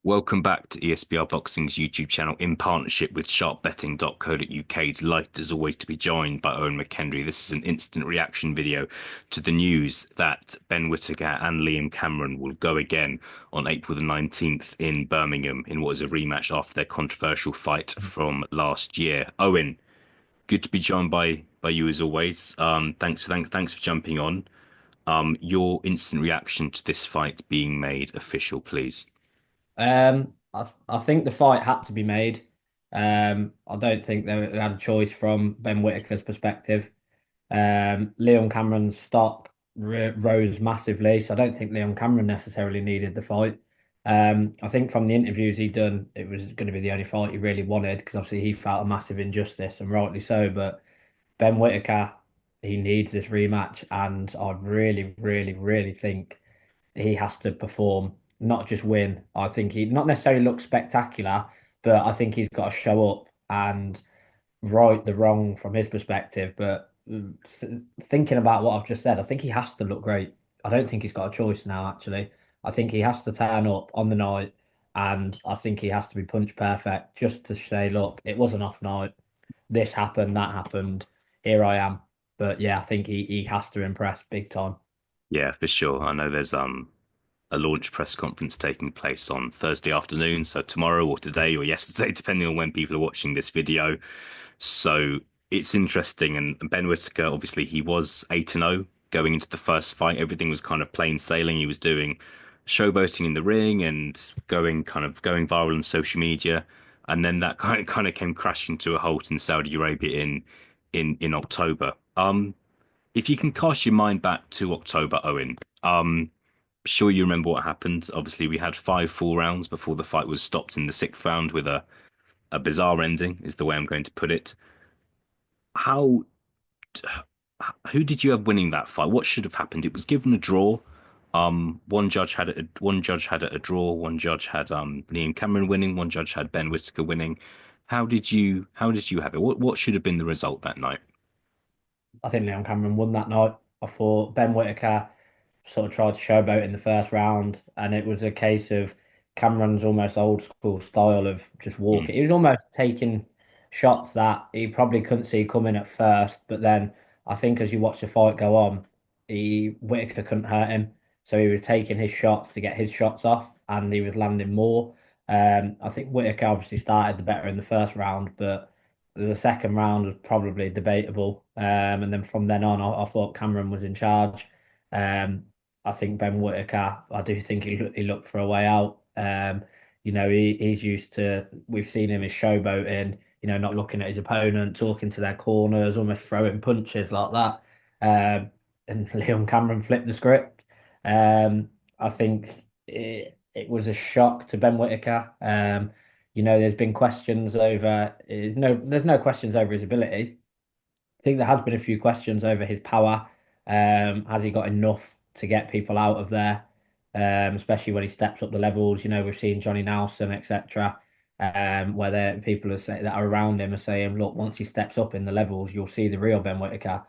Welcome back to ESBR Boxing's YouTube channel in partnership with sharpbetting.co.uk. Delighted as always to be joined by Owen McHenry. This is an instant reaction video to the news that Ben Whittaker and Liam Cameron will go again on April the 19th in Birmingham in what is a rematch after their controversial fight from last year. Owen, good to be joined by you as always. Thanks for jumping on. Your instant reaction to this fight being made official, please. I think the fight had to be made. I don't think they had a choice from Ben Whittaker's perspective. Leon Cameron's stock rose massively, so I don't think Leon Cameron necessarily needed the fight. I think from the interviews he'd done, it was going to be the only fight he really wanted because obviously he felt a massive injustice and rightly so. But Ben Whittaker, he needs this rematch, and I really, really, really think he has to perform, not just win. I think he not necessarily look spectacular, but I think he's got to show up and right the wrong from his perspective. But thinking about what I've just said, I think he has to look great. I don't think he's got a choice now, actually. I think he has to turn up on the night, and I think he has to be punch perfect just to say, look, it was an off night. This happened, that happened. Here I am. But yeah, I think he has to impress big time. Yeah, for sure. I know there's a launch press conference taking place on Thursday afternoon, so tomorrow or today or yesterday, depending on when people are watching this video. So it's interesting. And Ben Whittaker, obviously, he was 8-0 going into the first fight. Everything was kind of plain sailing. He was doing showboating in the ring and going viral on social media. And then that kind of came crashing to a halt in Saudi Arabia in October. If you can cast your mind back to October, Owen, sure you remember what happened. Obviously, we had five full rounds before the fight was stopped in the sixth round with a bizarre ending, is the way I'm going to put it. How, who did you have winning that fight? What should have happened? It was given a draw. One judge had it a draw. One judge had Liam Cameron winning. One judge had Ben Whittaker winning. How did you have it? What should have been the result that night? I think Leon Cameron won that night. I thought Ben Whittaker sort of tried to showboat in the first round, and it was a case of Cameron's almost old school style of just Mm, walking. He was almost taking shots that he probably couldn't see coming at first, but then I think as you watch the fight go on, he Whittaker couldn't hurt him, so he was taking his shots to get his shots off, and he was landing more. I think Whittaker obviously started the better in the first round, but the second round was probably debatable. And then from then on, I thought Cameron was in charge. Um, I think Ben Whittaker, I do think he looked for a way out. He's used to, we've seen him as showboating, not looking at his opponent, talking to their corners, almost throwing punches like that. And Leon Cameron flipped the script. I think it was a shock to Ben Whittaker. There's been questions over no, there's no questions over his ability. I think there has been a few questions over his power. Has he got enough to get people out of there? Especially when he steps up the levels. We've seen Johnny Nelson, etc. Where people that are around him are saying, look, once he steps up in the levels, you'll see the real Ben Whittaker.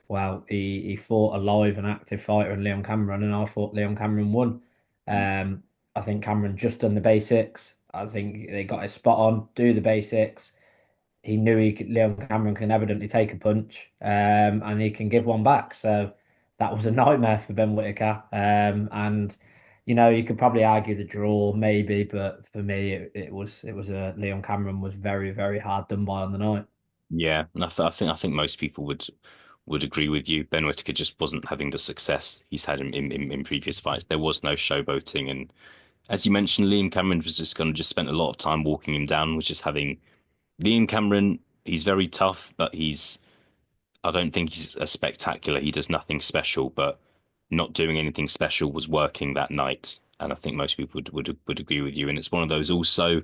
Well, he fought a live and active fighter in Leon Cameron, and I thought Leon Cameron won. mm. I think Cameron just done the basics. I think they got his spot on, do the basics. He knew Leon Cameron can evidently take a punch, and he can give one back. So that was a nightmare for Ben Whittaker. And you could probably argue the draw maybe, but for me, it was a Leon Cameron was very, very hard done by on the night. Yeah, and I think most people would agree with you. Ben Whittaker just wasn't having the success he's had in previous fights. There was no showboating, and as you mentioned, Liam Cameron was just spent a lot of time walking him down. Was just having Liam Cameron. He's very tough, but I don't think he's a spectacular. He does nothing special, but not doing anything special was working that night, and I think most people would agree with you. And it's one of those also.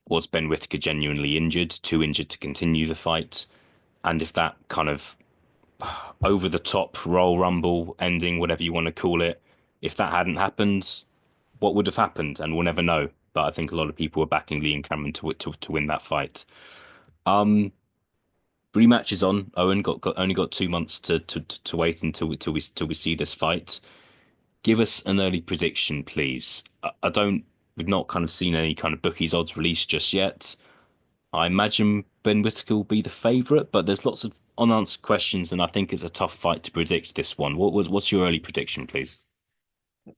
Was Ben Whittaker genuinely injured, too injured to continue the fight? And if that kind of over the top Royal Rumble ending, whatever you want to call it, if that hadn't happened, what would have happened? And we'll never know. But I think a lot of people were backing Liam Cameron to win that fight. Um, Rematch is on. Owen got only got 2 months to wait until we see this fight. Give us an early prediction, please. I don't. we've not kind of seen any kind of bookies odds released just yet. I imagine Ben Whittaker will be the favourite, but there's lots of unanswered questions, and I think it's a tough fight to predict this one. What's your early prediction, please?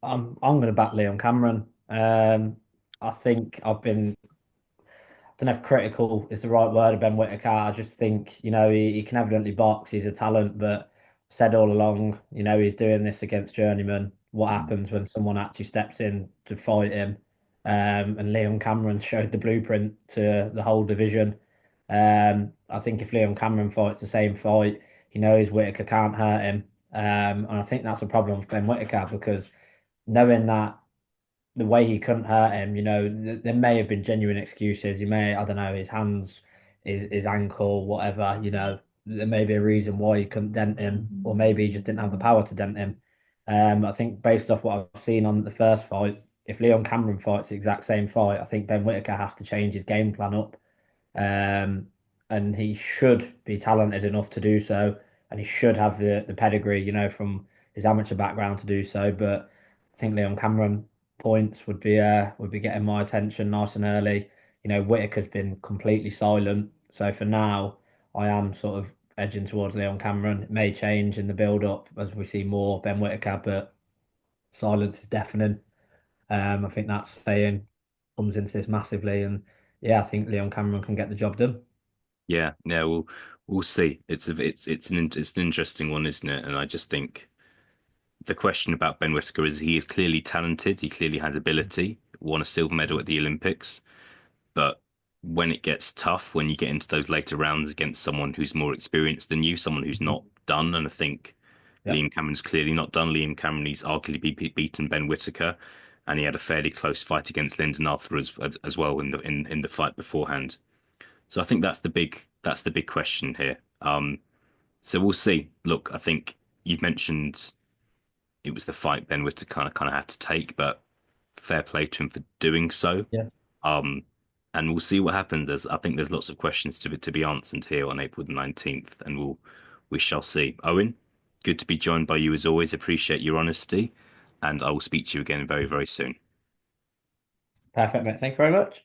I'm going to back Leon Cameron. I think I've been don't know if critical is the right word of Ben Whittaker. I just think, he can evidently box. He's a talent, but said all along, he's doing this against journeyman. What happens when someone actually steps in to fight him? And Leon Cameron showed the blueprint to the whole division. I think if Leon Cameron fights the same fight, he knows Whittaker can't hurt him. And I think that's a problem for Ben Whittaker because knowing that the way he couldn't hurt him, there may have been genuine excuses. He may, I don't know, his hands, his ankle, whatever, there may be a reason why he couldn't dent him, or maybe he just didn't have the power to dent him. I think based off what I've seen on the first fight, if Leon Cameron fights the exact same fight, I think Ben Whittaker has to change his game plan up. Um, and he should be talented enough to do so, and he should have the pedigree, from his amateur background to do so. But I think Leon Cameron points would be getting my attention nice and early. Whitaker's been completely silent, so for now, I am sort of edging towards Leon Cameron. It may change in the build up as we see more Ben Whittaker, but silence is deafening. I think that saying comes into this massively, and yeah, I think Leon Cameron can get the job done. Yeah, yeah, we'll see. It's an interesting one, isn't it? And I just think the question about Ben Whittaker is he is clearly talented. He clearly had ability. Won a silver medal at the Olympics. But when it gets tough, when you get into those later rounds against someone who's more experienced than you, someone who's Mhm. not done, and I think Yeah, Liam Cameron's clearly not done. Liam Cameron, he's arguably beaten Ben Whittaker, and he had a fairly close fight against Lyndon Arthur as well in the fight beforehand. So I think that's the big question here. So we'll see. Look, I think you've mentioned it was the fight Ben Whittaker kind of had to take, but fair play to him for doing so. yeah. Um, and we'll see what happens. I think there's lots of questions to be answered here on April the 19th, and we shall see. Owen, good to be joined by you as always. Appreciate your honesty, and I will speak to you again very, very soon. Perfect, mate. Thank you very much.